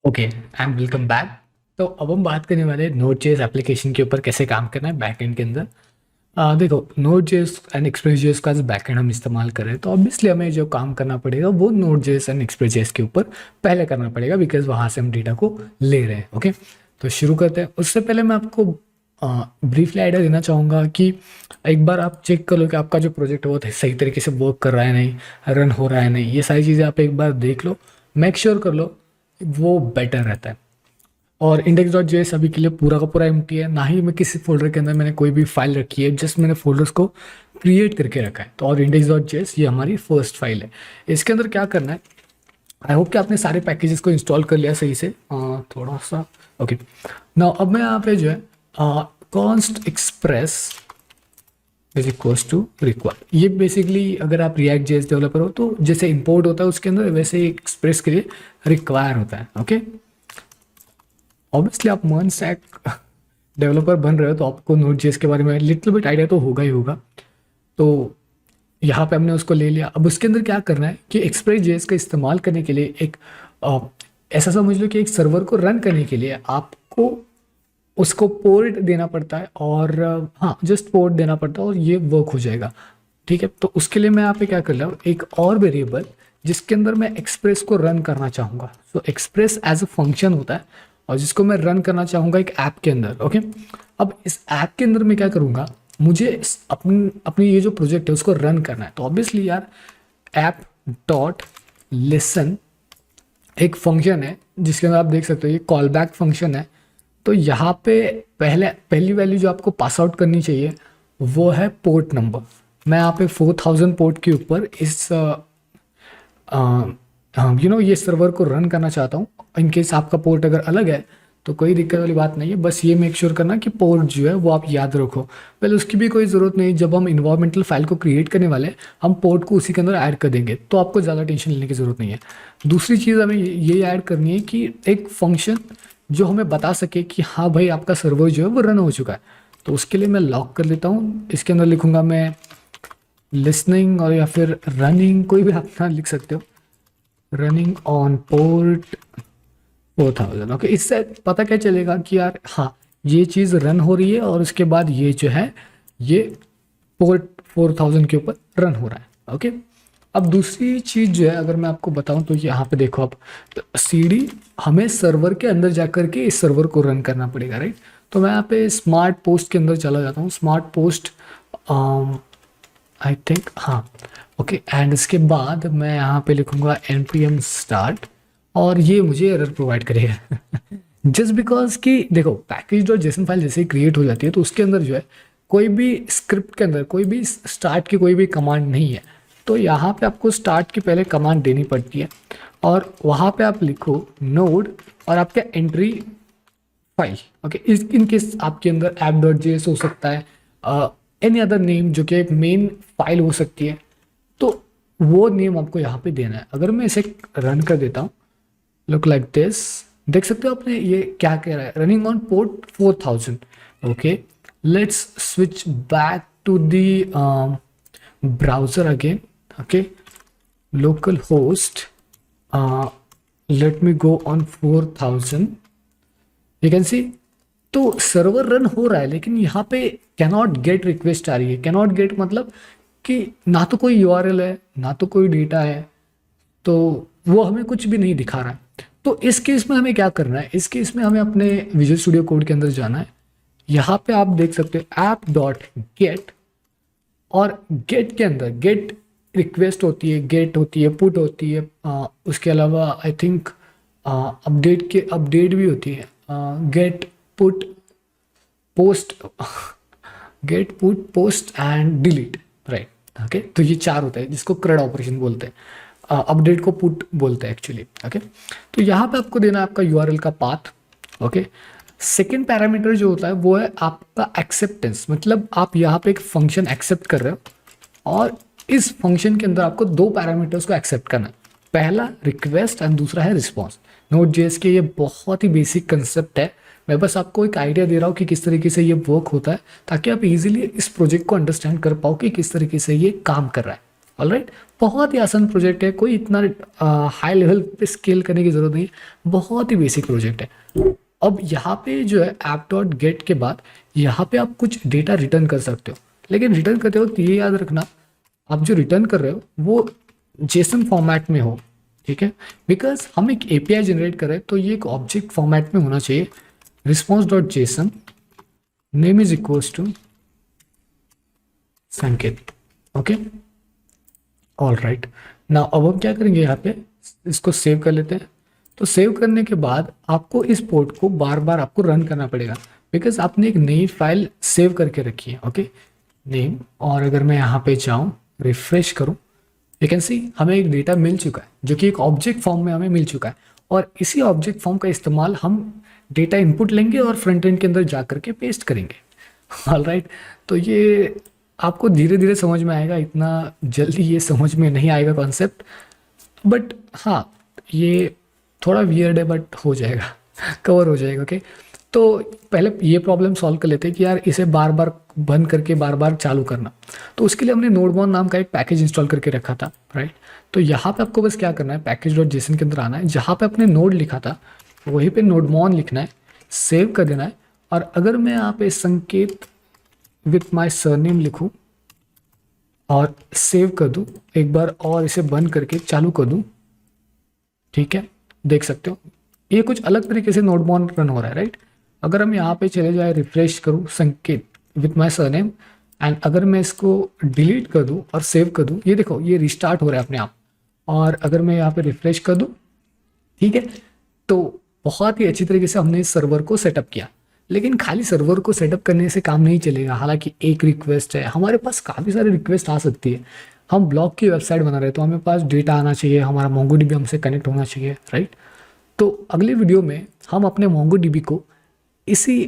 Okay and welcome back. तो अब हम बात करने वाले हैं नोड जेएस एप्लीकेशन के ऊपर कैसे काम करना है बैकएंड के अंदर। देखो, node JS and express JS का बैकएंड हम इस्तेमाल कर रहे हैं, तो ऑब्वियसली हमें जो काम करना पड़ेगा वो node JS and express JS के ऊपर पहले करना पड़ेगा, बिकॉज वहाँ से हम डेटा को ले रहे हैं। ओके, तो शुरू करते हैं। उससे पहले मैं आपको ब्रीफली आइडिया देना चाहूँगा कि एक बार आप चेक कर लो कि आपका जो प्रोजेक्ट है वो सही तरीके से वर्क कर रहा है नहीं, रन हो रहा है नहीं, ये सारी चीज़ें आप एक बार देख लो, मेक श्योर कर लो, वो बेटर रहता है। और इंडेक्स डॉट जेएस अभी के लिए पूरा का पूरा एम्प्टी है, ना ही मैं किसी फोल्डर के अंदर मैंने कोई भी फाइल रखी है, जस्ट मैंने फोल्डर्स को क्रिएट करके रखा है। तो और इंडेक्स डॉट जेएस ये हमारी फर्स्ट फाइल है। इसके अंदर क्या करना है, आई होप कि आपने सारे पैकेजेस को इंस्टॉल कर लिया सही से। थोड़ा सा ओके ना। अब मैं यहाँ पे जो है const express is equals to require, ये बेसिकली अगर आप रिएक्ट जेएस डेवलपर हो तो जैसे इंपोर्ट होता है उसके अंदर, वैसे ही एक्सप्रेस के लिए रिक्वायर होता है। ओके, ऑब्वियसली आप मर्न स्टैक डेवलपर बन रहे हो तो आपको नोड जेएस के बारे में लिटिल बिट आइडिया तो होगा ही होगा। तो यहाँ पे हमने उसको ले लिया। अब उसके अंदर क्या करना है कि एक्सप्रेस जेएस का इस्तेमाल करने के लिए एक अ, ऐसा समझ लो कि एक सर्वर को रन करने के लिए आपको उसको पोर्ट देना पड़ता है, और हाँ, जस्ट पोर्ट देना पड़ता है और ये वर्क हो जाएगा। ठीक है, तो उसके लिए मैं यहाँ पे क्या कर रहा हूँ, एक और वेरिएबल जिसके अंदर मैं एक्सप्रेस को रन करना चाहूँगा। सो एक्सप्रेस एज अ फंक्शन होता है और जिसको मैं रन करना चाहूँगा एक ऐप के अंदर। ओके, अब इस ऐप के अंदर मैं क्या करूँगा, मुझे अपनी अपनी ये जो प्रोजेक्ट है उसको रन करना है। तो ऑब्वियसली यार, ऐप डॉट लिसन एक फंक्शन है जिसके अंदर आप देख सकते हो ये कॉल बैक फंक्शन है। तो यहाँ पे पहली वैल्यू जो आपको पास आउट करनी चाहिए वो है पोर्ट नंबर। मैं यहाँ पे 4000 पोर्ट के ऊपर इस ये सर्वर को रन करना चाहता हूँ। इनकेस आपका पोर्ट अगर अलग है तो कोई दिक्कत वाली बात नहीं है, बस ये मेक श्योर करना कि पोर्ट जो है वो आप याद रखो। पहले उसकी भी कोई ज़रूरत नहीं, जब हम इन्वायरमेंटल फाइल को क्रिएट करने वाले हैं हम पोर्ट को उसी के अंदर ऐड कर देंगे, तो आपको ज़्यादा टेंशन लेने की ज़रूरत नहीं है। दूसरी चीज़ हमें ये ऐड करनी है कि एक फंक्शन जो हमें बता सके कि हाँ भाई आपका सर्वर जो है वो रन हो चुका है। तो उसके लिए मैं लॉक कर लेता हूँ, इसके अंदर लिखूंगा मैं लिसनिंग, और या फिर रनिंग, कोई भी आप ना लिख सकते हो, रनिंग ऑन पोर्ट 4000। ओके, इससे पता क्या चलेगा कि यार हाँ ये चीज़ रन हो रही है और उसके बाद ये जो है ये पोर्ट 4000 के ऊपर रन हो रहा है। ओके, अब दूसरी चीज़ जो है अगर मैं आपको बताऊं तो यहाँ पे देखो, आप सीडी हमें सर्वर के अंदर जा कर के इस सर्वर को रन करना पड़ेगा, राइट। तो मैं यहाँ पे स्मार्ट पोस्ट के अंदर चला जाता हूँ, स्मार्ट पोस्ट आई थिंक, हाँ ओके। एंड इसके बाद मैं यहाँ पे लिखूंगा npm start और ये मुझे एरर प्रोवाइड करेगा जस्ट बिकॉज कि देखो पैकेज डॉट जेसन फाइल जैसे ही क्रिएट हो जाती है तो उसके अंदर जो है कोई भी स्क्रिप्ट के अंदर कोई भी स्टार्ट की कोई भी कमांड नहीं है। तो यहाँ पे आपको स्टार्ट की पहले कमांड देनी पड़ती है और वहाँ पे आप लिखो नोड और आपका एंट्री फाइल। ओके, इस इन केस आपके अंदर ऐप डॉट जेएस हो सकता है, एनी अदर नेम जो कि मेन फाइल हो सकती है, तो वो नेम आपको यहाँ पे देना है। अगर मैं इसे रन कर देता हूँ, लुक लाइक दिस, देख सकते हो आपने ये क्या कह रहा है, running on port 4000। Okay, let's switch back to the browser again. Okay, local host, let me go on 4000, you can see. तो सर्वर रन हो रहा है लेकिन यहाँ पे कैनॉट गेट रिक्वेस्ट आ रही है। कैनॉट गेट मतलब कि ना तो कोई यूआरएल है ना तो कोई डेटा है, तो वो हमें कुछ भी नहीं दिखा रहा है। तो इस केस में हमें क्या करना है, इस केस में हमें अपने विजुअल स्टूडियो कोड के अंदर जाना है। यहाँ पे आप देख सकते हो ऐप डॉट गेट, और गेट के अंदर गेट रिक्वेस्ट होती है, गेट होती है, पुट होती है, उसके अलावा आई थिंक अपडेट भी होती है, get put post get put post and delete, right. Okay, तो ये चार होता है जिसको क्रड ऑपरेशन बोलते हैं, अपडेट को पुट बोलते हैं एक्चुअली। ओके, तो यहाँ पे आपको देना है आपका यूआरएल का पाथ। ओके, सेकेंड पैरामीटर जो होता है वो है आपका एक्सेप्टेंस, मतलब आप यहाँ पे एक फंक्शन एक्सेप्ट कर रहे हो और इस फंक्शन के अंदर आपको दो पैरामीटर्स को एक्सेप्ट करना है, पहला रिक्वेस्ट एंड दूसरा है रिस्पॉन्स। नोड जेएस के ये बहुत ही बेसिक कंसेप्ट है, मैं बस आपको एक आइडिया दे रहा हूँ कि किस तरीके से ये वर्क होता है ताकि आप इजीली इस प्रोजेक्ट को अंडरस्टैंड कर पाओ कि किस तरीके से ये काम कर रहा है। ऑलराइट, बहुत ही आसान प्रोजेक्ट है, कोई इतना हाई लेवल पे स्केल करने की ज़रूरत नहीं, बहुत ही बेसिक प्रोजेक्ट है। अब यहाँ पे जो है ऐप डॉट गेट के बाद यहाँ पे आप कुछ डेटा रिटर्न कर सकते हो, लेकिन रिटर्न करते वक्त ये याद रखना आप जो रिटर्न कर रहे हो वो जेसन फॉर्मेट में हो, ठीक है, बिकॉज हम एक एपीआई जनरेट कर रहे हैं तो ये एक ऑब्जेक्ट फॉर्मेट में होना चाहिए। Response dot JSON name is equals to Sanket, okay, all right. ना अब हम क्या करेंगे, यहाँ पे इसको सेव कर लेते हैं। तो सेव करने के बाद आपको इस पोर्ट को बार बार आपको रन करना पड़ेगा, बिकॉज आपने एक नई फाइल सेव करके रखी है, ओके, नेम। और अगर मैं यहाँ पे जाऊँ रिफ्रेश करूँ, यू कैन सी हमें एक डेटा मिल चुका है जो कि एक ऑब्जेक्ट फॉर्म में हमें मिल चुका है, और इसी ऑब्जेक्ट फॉर्म का इस्तेमाल हम डेटा इनपुट लेंगे और फ्रंट एंड के अंदर जा करके पेस्ट करेंगे। ऑल राइट, तो ये आपको धीरे धीरे समझ में आएगा, इतना जल्दी ये समझ में नहीं आएगा कॉन्सेप्ट, बट हाँ ये थोड़ा वियर्ड है बट हो जाएगा कवर हो जाएगा, ओके। तो पहले ये प्रॉब्लम सॉल्व कर लेते हैं कि यार इसे बार बार बंद करके बार बार चालू करना, तो उसके लिए हमने नोडमॉन नाम का एक पैकेज इंस्टॉल करके रखा था, राइट। तो यहाँ पे आपको बस क्या करना है, पैकेज डॉट जेसन के अंदर आना है, जहाँ पे अपने नोड लिखा था वहीं पे नोडमॉन लिखना है, सेव कर देना है। और अगर मैं यहाँ पे संकेत विथ माई सरनेम लिखूँ और सेव कर दूँ एक बार और इसे बंद करके चालू कर दूँ, ठीक है, देख सकते हो ये कुछ अलग तरीके से नोडमॉन रन हो रहा है, राइट। अगर हम यहाँ पे चले जाए, रिफ्रेश करूँ संकेत विथ माई सरनेम, एंड अगर मैं इसको डिलीट कर दूँ और सेव कर दूँ, ये देखो ये रिस्टार्ट हो रहा है अपने आप। और अगर मैं यहाँ पे रिफ्रेश कर दूँ, ठीक है, तो बहुत ही अच्छी तरीके से हमने इस सर्वर को सेटअप किया। लेकिन खाली सर्वर को सेटअप करने से काम नहीं चलेगा, हालांकि एक रिक्वेस्ट है, हमारे पास काफ़ी सारी रिक्वेस्ट आ सकती है। हम ब्लॉग की वेबसाइट बना रहे हैं तो हमें पास डेटा आना चाहिए, हमारा मोंगोडीबी हमसे कनेक्ट होना चाहिए, राइट। तो अगले वीडियो में हम अपने मोंगोडीबी को इसी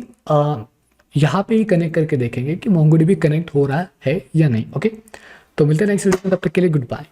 यहाँ पे ही कनेक्ट करके देखेंगे कि मोंगोडीबी कनेक्ट हो रहा है या नहीं, ओके। तो मिलते हैं नेक्स्ट वीडियो में, तब तक के लिए गुड बाय।